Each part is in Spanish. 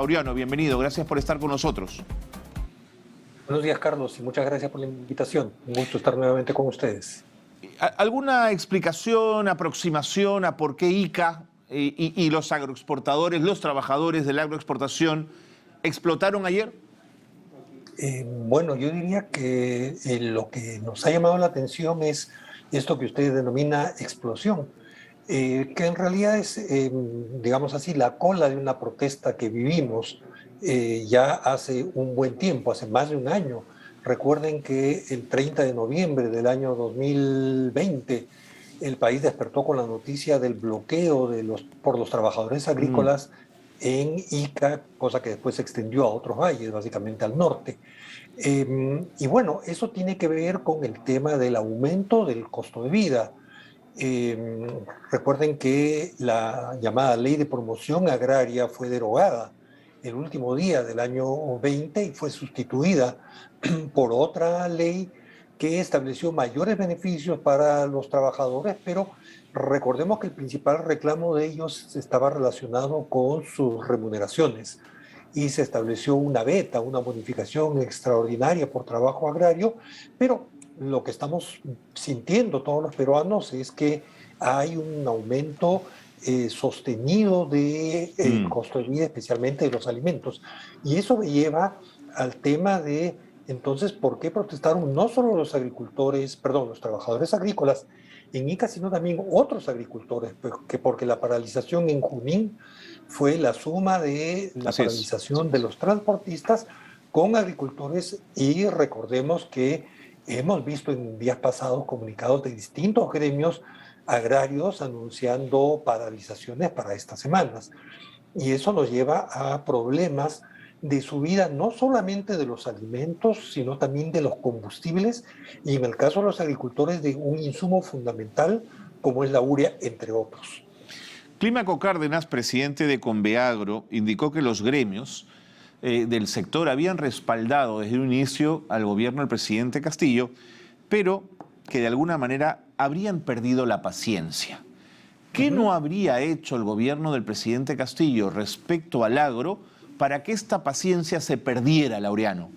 Laureano, bienvenido, gracias por estar con nosotros. Buenos días, Carlos, y muchas gracias por la invitación. Un gusto estar nuevamente con ustedes. ¿Alguna explicación, aproximación a por qué ICA y los agroexportadores, los trabajadores de la agroexportación, explotaron ayer? Bueno, yo diría que lo que nos ha llamado la atención es esto que usted denomina explosión, que en realidad es, digamos así, la cola de una protesta que vivimos ya hace un buen tiempo, hace más de un año. Recuerden que el 30 de noviembre del año 2020 el país despertó con la noticia del bloqueo por los trabajadores agrícolas en Ica, cosa que después se extendió a otros valles, básicamente al norte. Y bueno, eso tiene que ver con el tema del aumento del costo de vida. Eh, Recuerden que la llamada Ley de Promoción Agraria fue derogada el último día del año 20 y fue sustituida por otra ley que estableció mayores beneficios para los trabajadores, pero recordemos que el principal reclamo de ellos estaba relacionado con sus remuneraciones y se estableció una beta, una bonificación extraordinaria por trabajo agrario, pero lo que estamos sintiendo todos los peruanos es que hay un aumento sostenido del costo de vida, especialmente de los alimentos. Y eso me lleva al tema de, entonces, ¿por qué protestaron no solo los agricultores, perdón, los trabajadores agrícolas en Ica, sino también otros agricultores? Porque la paralización en Junín fue la suma de la Así es. paralización de los transportistas con agricultores, y recordemos que hemos visto en días pasados comunicados de distintos gremios agrarios anunciando paralizaciones para estas semanas. Y eso nos lleva a problemas de subida no solamente de los alimentos, sino también de los combustibles y, en el caso de los agricultores, de un insumo fundamental como es la urea, entre otros. Clímaco Cárdenas, presidente de Conveagro, indicó que los gremios del sector habían respaldado desde un inicio al gobierno del presidente Castillo, pero que de alguna manera habrían perdido la paciencia. ¿Qué no habría hecho el gobierno del presidente Castillo respecto al agro para que esta paciencia se perdiera, Laureano?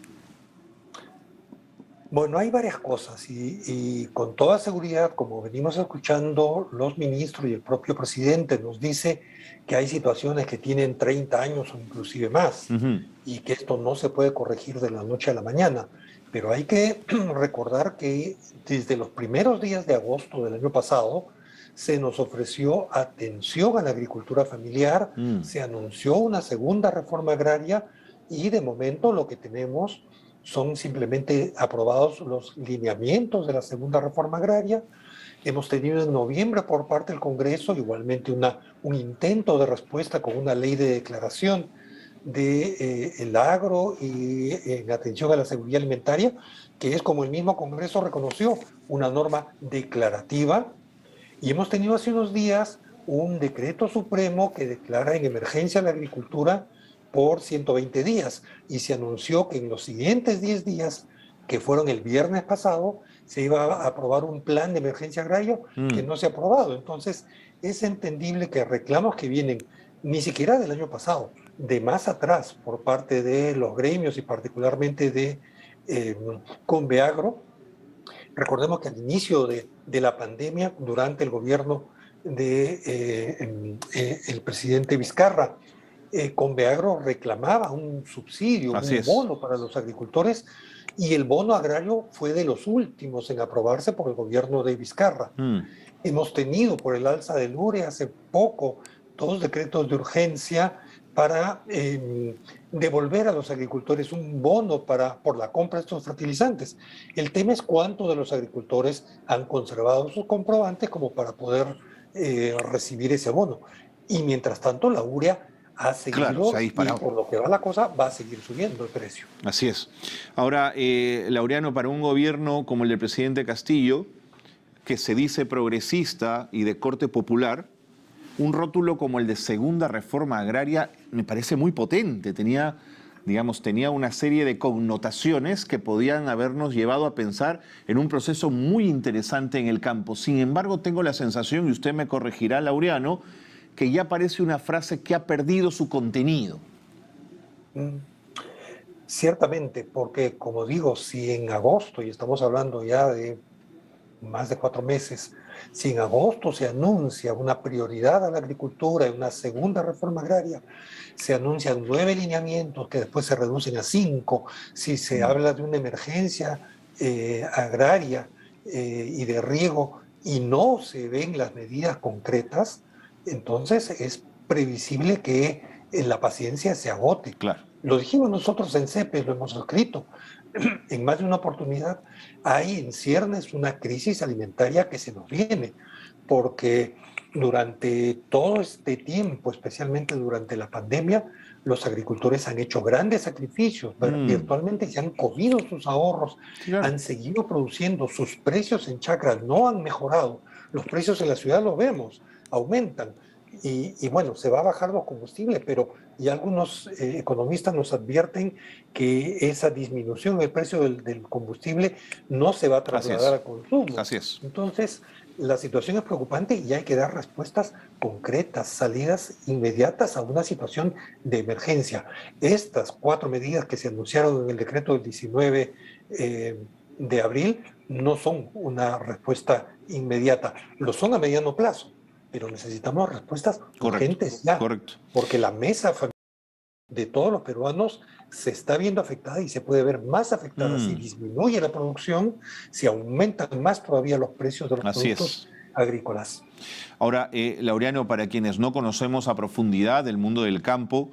Bueno, hay varias cosas y con toda seguridad, como venimos escuchando, los ministros y el propio presidente nos dice que hay situaciones que tienen 30 años o inclusive más y que esto no se puede corregir de la noche a la mañana. Pero hay que recordar que desde los primeros días de agosto del año pasado se nos ofreció atención a la agricultura familiar, se anunció una segunda reforma agraria y de momento lo que tenemos son simplemente aprobados los lineamientos de la segunda reforma agraria. Hemos tenido en noviembre por parte del Congreso igualmente un intento de respuesta con una ley de declaración de el agro y en atención a la seguridad alimentaria, que es, como el mismo Congreso reconoció, una norma declarativa. Y hemos tenido hace unos días un decreto supremo que declara en emergencia la agricultura por 120 días y se anunció que en los siguientes 10 días, que fueron el viernes pasado, se iba a aprobar un plan de emergencia agrario que no se ha aprobado. Entonces, es entendible que reclamos que vienen ni siquiera del año pasado, de más atrás, por parte de los gremios y particularmente de Conveagro. Recordemos que al inicio de la pandemia, durante el gobierno del presidente Vizcarra, Conveagro reclamaba un subsidio, un bono para los agricultores, y el bono agrario fue de los últimos en aprobarse por el gobierno de Vizcarra. Hemos tenido, por el alza del urea hace poco, 2 decretos de urgencia para devolver a los agricultores un bono por la compra de estos fertilizantes. El tema es cuántos de los agricultores han conservado sus comprobantes como para poder recibir ese bono. Y mientras tanto, la urea ha seguido, claro, se ha disparado. Y por lo que va la cosa, va a seguir subiendo el precio. Así es. Ahora, Laureano, para un gobierno como el del presidente Castillo, que se dice progresista y de corte popular, un rótulo como el de segunda reforma agraria me parece muy potente. Tenía una serie de connotaciones que podían habernos llevado a pensar en un proceso muy interesante en el campo. Sin embargo, tengo la sensación, y usted me corregirá, Laureano, que ya parece una frase que ha perdido su contenido. Mm, Ciertamente, porque como digo, si en agosto, y estamos hablando ya de más de 4 meses, si en agosto se anuncia una prioridad a la agricultura y una segunda reforma agraria, se anuncian 9 lineamientos que después se reducen a 5, si se Mm. habla de una emergencia agraria y de riego y no se ven las medidas concretas, entonces es previsible que la paciencia se agote. Claro. Lo dijimos nosotros en CEPES, lo hemos escrito en más de una oportunidad. Hay en ciernes una crisis alimentaria que se nos viene, porque durante todo este tiempo, especialmente durante la pandemia, los agricultores han hecho grandes sacrificios, Mm. virtualmente se han comido sus ahorros, Sí, claro. han seguido produciendo, sus precios en chacras no han mejorado, los precios en la ciudad los vemos, aumentan. Y bueno, se va a bajar los combustibles, pero y algunos economistas nos advierten que esa disminución del precio del combustible no se va a Así trasladar es. al consumo. Así es. Entonces, la situación es preocupante y hay que dar respuestas concretas, salidas inmediatas a una situación de emergencia. Estas 4 medidas que se anunciaron en el decreto del 19 de abril no son una respuesta inmediata, lo son a mediano plazo, pero necesitamos respuestas Correcto. urgentes ya, Correcto. porque la mesa de todos los peruanos se está viendo afectada y se puede ver más afectada si Mm. disminuye la producción, si aumentan más todavía los precios de los Así productos es. agrícolas. Ahora, Laureano, para quienes no conocemos a profundidad el mundo del campo,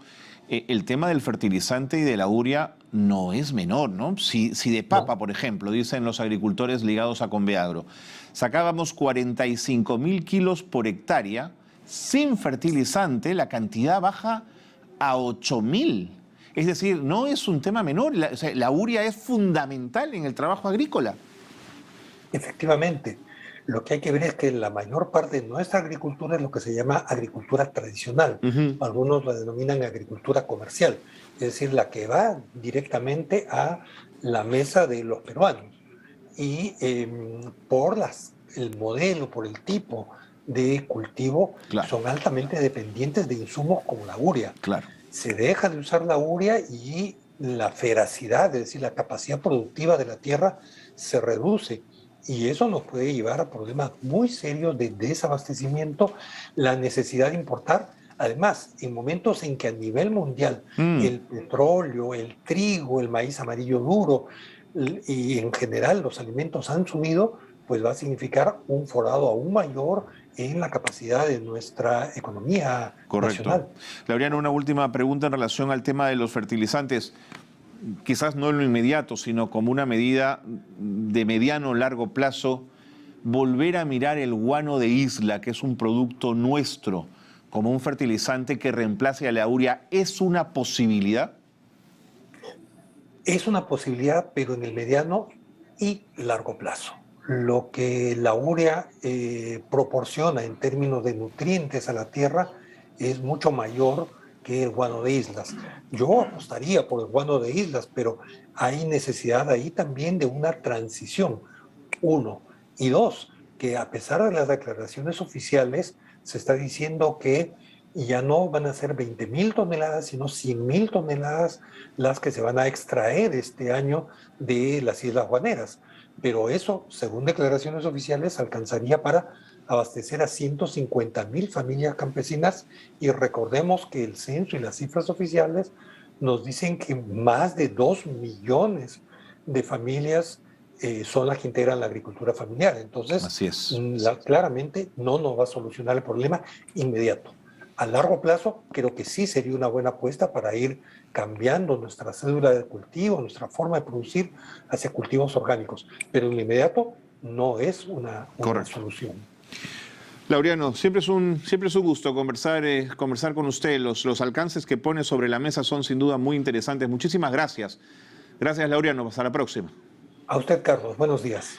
el tema del fertilizante y de la urea no es menor, ¿no? Si de papa, ¿No? por ejemplo, dicen los agricultores ligados a Conveagro, sacábamos 45.000 kilos por hectárea, sin fertilizante la cantidad baja a 8.000. Es decir, no es un tema menor. O sea, la urea es fundamental en el trabajo agrícola. Efectivamente, lo que hay que ver es que la mayor parte de nuestra agricultura es lo que se llama agricultura tradicional. Ujú. Algunos la denominan agricultura comercial, es decir, la que va directamente a la mesa de los peruanos. Y el modelo, por el tipo de cultivo, Claro, son altamente dependientes de insumos como la urea. claro. Se deja de usar la urea y la feracidad, es decir, la capacidad productiva de la tierra se reduce. Y eso nos puede llevar a problemas muy serios de desabastecimiento, la necesidad de importar. Además, en momentos en que a nivel mundial Mm. el petróleo, el trigo, el maíz amarillo duro y en general los alimentos han subido, pues va a significar un forado aún mayor en la capacidad de nuestra economía Correcto. nacional. Laureano, una última pregunta en relación al tema de los fertilizantes. Quizás no en lo inmediato, sino como una medida de mediano o largo plazo, volver a mirar el guano de isla, que es un producto nuestro, como un fertilizante que reemplace a la urea, ¿es una posibilidad? Es una posibilidad, pero en el mediano y largo plazo. Lo que la urea proporciona en términos de nutrientes a la tierra es mucho mayor que el guano de islas. Yo apostaría por el guano de islas, pero hay necesidad ahí también de una transición, uno. Y dos, que a pesar de las declaraciones oficiales, se está diciendo que ya no van a ser 20.000 toneladas, sino 100.000 toneladas las que se van a extraer este año de las Islas Guaneras. Pero eso, según declaraciones oficiales, alcanzaría para abastecer a 150.000 familias campesinas y recordemos que el censo y las cifras oficiales nos dicen que más de 2 millones de familias son las que integran la agricultura familiar. Entonces, Así es. claramente no nos va a solucionar el problema inmediato. A largo plazo, creo que sí sería una buena apuesta para ir cambiando nuestra cédula de cultivo, nuestra forma de producir hacia cultivos orgánicos. Pero en lo inmediato no es una Correcto. solución. Laureano, siempre es un gusto conversar con usted. Los alcances que pone sobre la mesa son sin duda muy interesantes. Muchísimas gracias. Gracias, Laureano. Hasta la próxima. A usted, Carlos. Buenos días.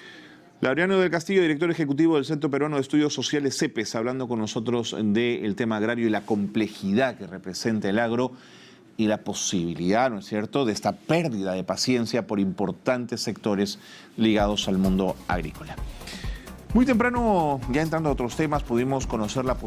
Laureano del Castillo, director ejecutivo del Centro Peruano de Estudios Sociales, CEPES, hablando con nosotros del tema agrario y la complejidad que representa el agro y la posibilidad, ¿no es cierto?, de esta pérdida de paciencia por importantes sectores ligados al mundo agrícola. Muy temprano, ya entrando a otros temas, pudimos conocer la posibilidad